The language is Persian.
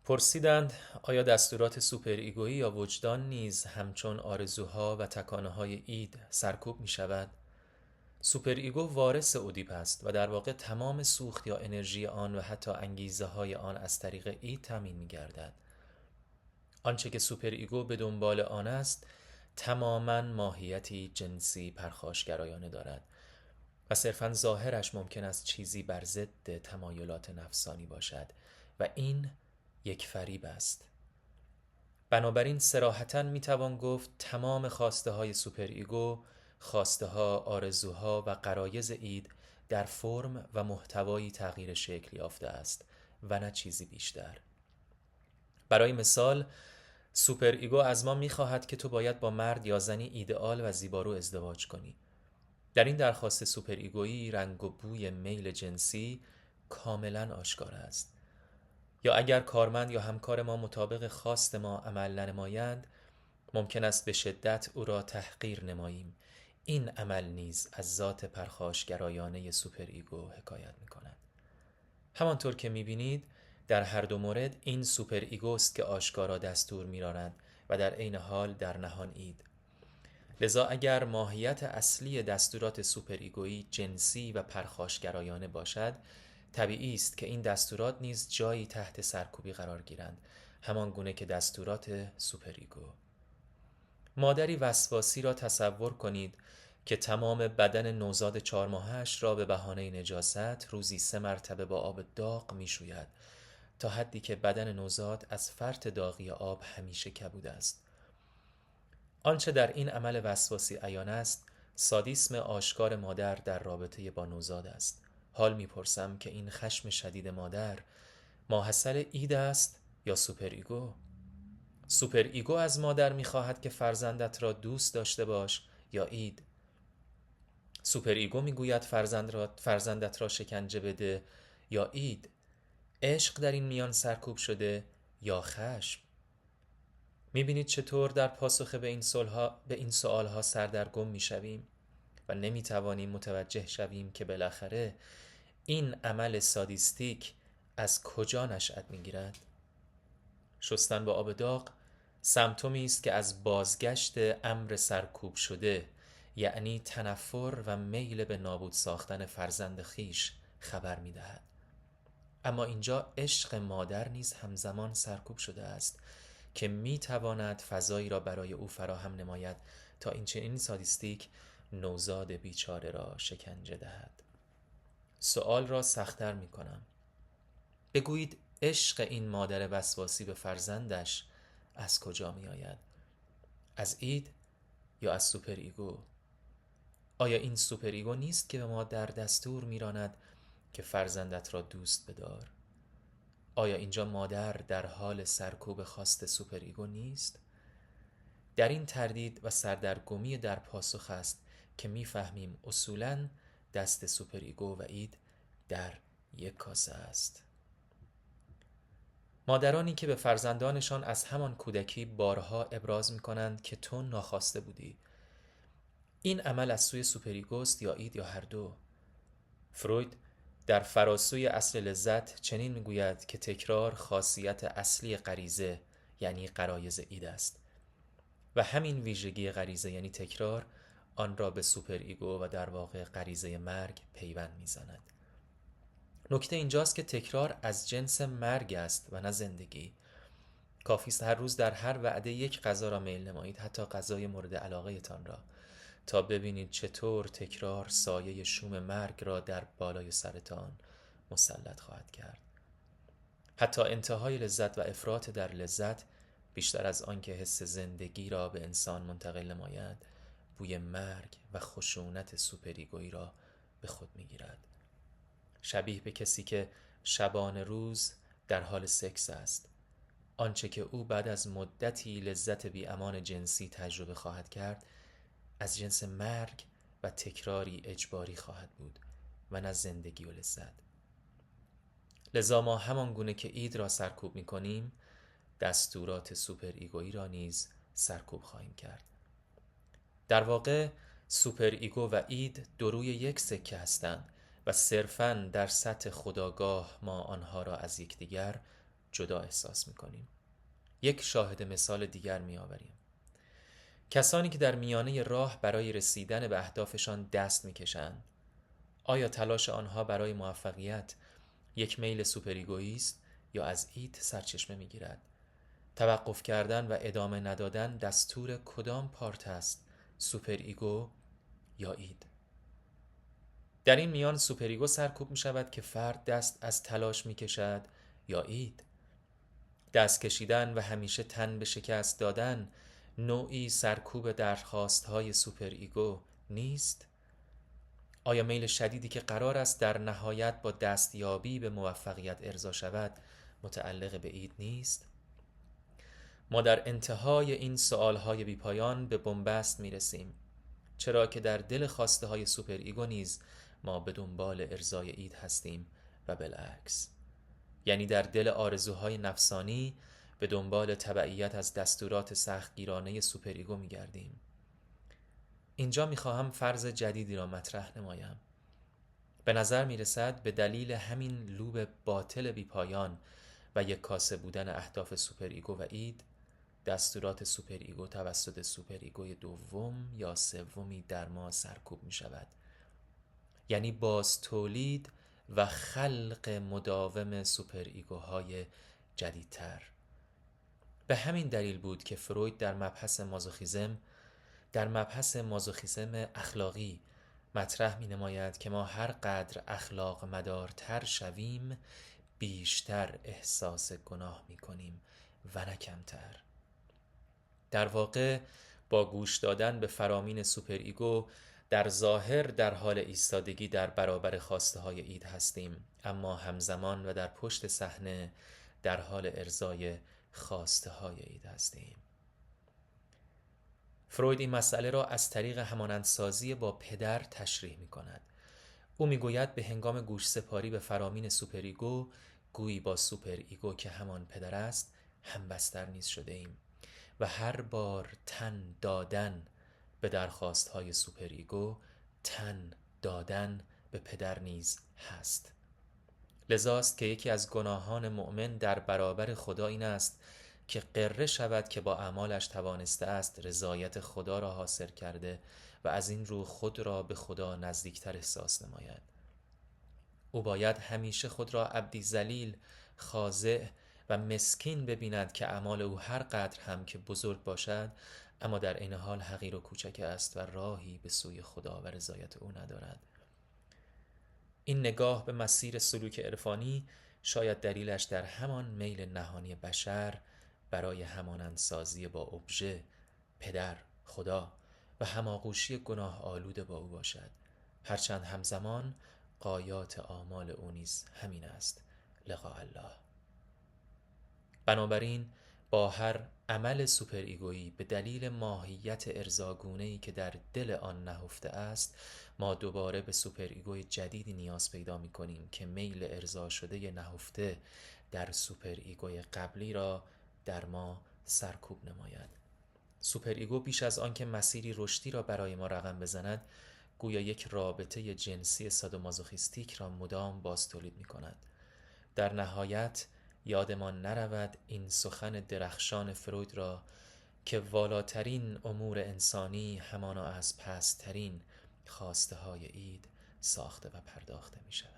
پرسیدند آیا دستورات سوپر ایگویی یا وجدان نیز همچون آرزوها و تکانه‌های اید سرکوب می شود؟ سوپر ایگو وارث اودیپ است و در واقع تمام سوخت یا انرژی آن و حتی انگیزه های آن از طریق اید تامین می گردد. آنچه که سوپر ایگو به دنبال آن است تماما ماهیتی جنسی پرخاشگرایانه دارد و صرفا ظاهرش ممکن است چیزی بر ضد تمایلات نفسانی باشد و این یک فریب است. بنابراین صراحتاً میتوان گفت تمام خواسته های سوپر ایگو، خواسته ها، آرزوها و غرایز اید در فرم و محتوایی تغییر شکل یافته است و نه چیزی بیشتر. برای مثال، سوپر ایگو از ما میخواهد که تو باید با مرد یا زنی ایدئال و زیبارو ازدواج کنی. در این درخواست سوپر ایگویی رنگ و بوی میل جنسی کاملا آشکار است. یا اگر کارمند یا همکار ما مطابق خواست ما عمل ننمایند، ممکن است به شدت او را تحقیر نماییم. این عمل نیز از ذات پرخاشگرایانه سوپر ایگو حکایت می کند. همانطور که می بینید در هر دو مورد این سوپر ایگوست که آشکارا دستور می راند و در عین حال در نهان اید. لذا اگر ماهیت اصلی دستورات سوپر ایگویی جنسی و پرخاشگرایانه باشد، طبیعی است که این دستورات نیز جایی تحت سرکوبی قرار گیرند، همان گونه که دستورات سوپر ایگو. مادری وسواسی را تصور کنید که تمام بدن نوزاد 4 ماهش را به بهانه نجاست روزی 3 مرتبه با آب داغ می شوید تا حدی که بدن نوزاد از فرط داغی آب همیشه کبود است. آنچه در این عمل وسواسی عیان است، سادیسم آشکار مادر در رابطه با نوزاد است. حال میپرسم که این خشم شدید مادر ماحصل اید است یا سوپر ایگو؟ سوپر ایگو از مادر میخواهد که فرزندت را دوست داشته باش یا اید؟ سوپر ایگو میگوید فرزندت را شکنجه بده یا اید؟ عشق در این میان سرکوب شده یا خشم؟ میبینید چطور در پاسخ به این سوالها سردرگم میشویم و نمیتوانیم متوجه شویم که بالاخره این عمل سادیستیک از کجا نشأت میگیرد؟ شستن با آب داغ سمپتومی است که از بازگشت امر سرکوب شده، یعنی تنفر و میل به نابود ساختن فرزند خیش خبر میدهد. اما اینجا عشق مادر نیز همزمان سرکوب شده است که میتواند فضایی را برای او فراهم نماید تا این سادیستیک نوزاد بیچاره را شکنجه دهد. سوال را سخت‌تر می کنم. بگویید عشق این مادر وسواسی به فرزندش از کجا می آید؟ از اید یا از سوپر ایگو؟ آیا این سوپر ایگو نیست که به ما در دستور می راند که فرزندت را دوست بدار؟ آیا اینجا مادر در حال سرکوب خواست سوپر ایگو نیست؟ در این تردید و سردرگمی در پاسخ است که میفهمیم اصولاً دست سوپر ایگو و اید در یک کاسه است. مادرانی که به فرزندانشان از همان کودکی بارها ابراز می‌کنند که تو ناخواسته بودی، این عمل از سوی سوپر ایگوست یا اید یا هر دو؟ فروید در فراسوی اصل لذت چنین میگوید که تکرار خاصیت اصلی غریزه یعنی غرایز اید است و همین ویژگی غریزه یعنی تکرار آن را به سوپر ایگو و در واقع غریزه مرگ پیوند میزند. نکته اینجاست که تکرار از جنس مرگ است و نه زندگی. کافی است هر روز در هر وعده یک غذا را میل نمایید، حتی غذای مورد علاقه تان را، تا ببینید چطور تکرار سایه شوم مرگ را در بالای سرتان مسلط خواهد کرد. حتی انتهای لذت و افراط در لذت بیشتر از آن که حس زندگی را به انسان منتقل نماید، بوی مرگ و خشونت سوپر ایگویی را به خود میگیرد. شبیه به کسی که شبانه روز در حال سکس است. آنچه که او بعد از مدتی لذت بی امان جنسی تجربه خواهد کرد از جنس مرگ و تکراری اجباری خواهد بود و نه زندگی و لذت. لذا ما همان گونه که اید را سرکوب می کنیم دستورات سوپر ایگویی را نیز سرکوب خواهیم کرد. در واقع سوپر ایگو و اید دو روی یک سکه هستند و صرفاً در سطح خودآگاه ما آنها را از یکدیگر جدا احساس میکنیم. یک شاهد مثال دیگر میآوریم. کسانی که در میانه راه برای رسیدن به اهدافشان دست میکشند، آیا تلاش آنها برای موفقیت یک میل سوپرایگویی است یا از اید سرچشمه میگیرد؟ توقف کردن و ادامه ندادن دستور کدام پارت است، سوپرایگو یا اید؟ در این میان سوپرایگو سرکوب می شود که فرد دست از تلاش می کشد یا اید؟ دست کشیدن و همیشه تن به شکست دادن نوعی سرکوب درخواست های سوپرایگو نیست؟ آیا میل شدیدی که قرار است در نهایت با دستیابی به موفقیت ارضا شود متعلق به اید نیست؟ ما در انتهای این سؤالهای بیپایان به بنبست می رسیم، چرا که در دل خواسته های سوپرایگو نیز ما به دنبال ارضای اید هستیم و بالعکس. یعنی در دل آرزوهای نفسانی به دنبال تبعیت از دستورات سختگیرانه سوپرایگو می گردیم. اینجا می خواهم فرض جدیدی را مطرح نمایم. به نظر می رسد به دلیل همین لوب باطل بیپایان و یک کاسه بودن اهداف سوپرایگو و اید، دستورات سوپرایگو توسط سوپرایگوی دوم یا سومی در ما سرکوب می شود. یعنی باز تولید و خلق مداوم سوپرایگوهای جدیدتر. به همین دلیل بود که فروید در مبحث مازوخیسم اخلاقی مطرح می نماید که ما هر قدر اخلاق مدارتر شویم بیشتر احساس گناه می کنیم و نه کمتر. در واقع با گوش دادن به فرامین سوپرایگو در ظاهر در حال ایستادگی در برابر خواسته های اید هستیم، اما همزمان و در پشت صحنه در حال ارضای خواسته های اید هستیم. فروید این مسئله را از طریق همانندسازی با پدر تشریح می کند. او می گوید به هنگام گوش سپاری به فرامین سوپرایگو گویی با سوپرایگو که همان پدر است همبستر نیز شده ایم و هر بار تن دادن به درخواست های سوپرایگو تن دادن به پدر نیز هست. لذاست که یکی از گناهان مؤمن در برابر خدا این است که غره شود که با اعمالش توانسته است رضایت خدا را حاصل کرده و از این رو خود را به خدا نزدیکتر احساس نماید. او باید همیشه خود را عبدی ذلیل، خاضع و مسکین ببیند که اعمال او هر قدر هم که بزرگ باشد اما در این حال حقیر و کوچک است و راهی به سوی خدا و رضایت او ندارد. این نگاه به مسیر سلوک عرفانی شاید دلیلش در همان میل نهانی بشر برای همانندسازی با ابژه، پدر، خدا و هماغوشی گناه آلوده با او باشد، هرچند همزمان غایات آمال او نیز همین است، لقاء الله. بنابراین با هر عمل سوپرایگویی به دلیل ماهیت ارضاگونه‌ای که در دل آن نهفته است، ما دوباره به سوپرایگوی جدیدی نیاز پیدا می‌کنیم که میل ارضا شده نهفته در سوپرایگوی قبلی را در ما سرکوب نماید. سوپرایگو بیش از آن که مسیری رشدی را برای ما رقم بزند، گویا یک رابطه جنسی سادومازوخیستیک را مدام باز تولید می‌کند. در نهایت یادمان نرود این سخن درخشان فروید را که والاترین امور انسانی همانا از پست‌ترین خواسته های اید ساخته و پرداخته می شود.